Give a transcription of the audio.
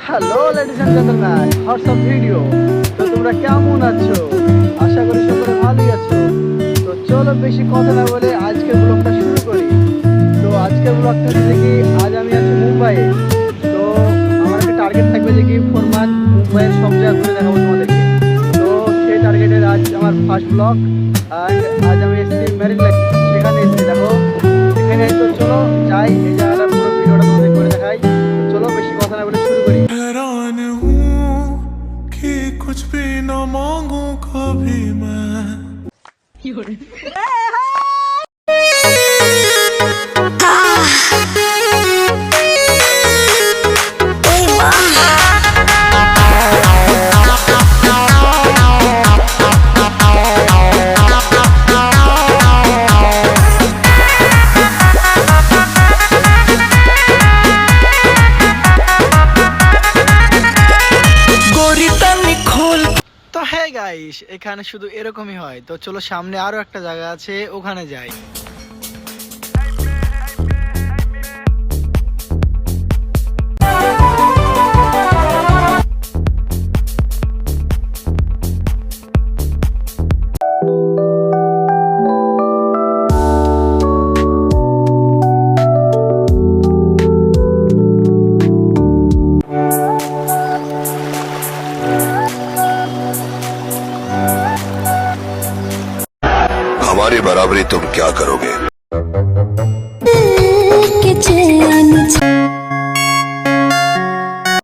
Hello ladies and gentleman, WhatsApp video. তো তোমরা কেমন আছো? আশা করি সকলে ভালোই আছো। তো চলো বেশি কথা না বলে আজকের ব্লগটা শুরু করি। তো আজকের ব্লগটা হচ্ছে কি, আজ আমি আছি মুম্বাইয়ে। তো আমার একটা টার্গেট থাকবে যে কি 4 মান্থ মুম্বাইয়ের সব জায়গা ঘুরে দেখাবো তোমাদেরকে। তো সেই টার্গেটের আজ আমার ফার্স্ট ব্লগ। অ্যান্ড আজ আমি এসেছি মেরিন লাইন, সেখানে এসেছি দেখো এখানে। তো চলো যাই, এই জায়গাটার পুরো ভিডিওটা তোমাদের করে দেখাই। চলো বেশি কথা না বলে শুরু করি। हैरान हूँ कि कुछ भी न मांगूं कभी मैं। তো হ্যাঁ গাইস, এখানে শুধু এরকমই হয়। তো চলো সামনে আরো একটা জায়গা আছে, ওখানে যাই। हमारी बराबरी तुम क्या करोगे?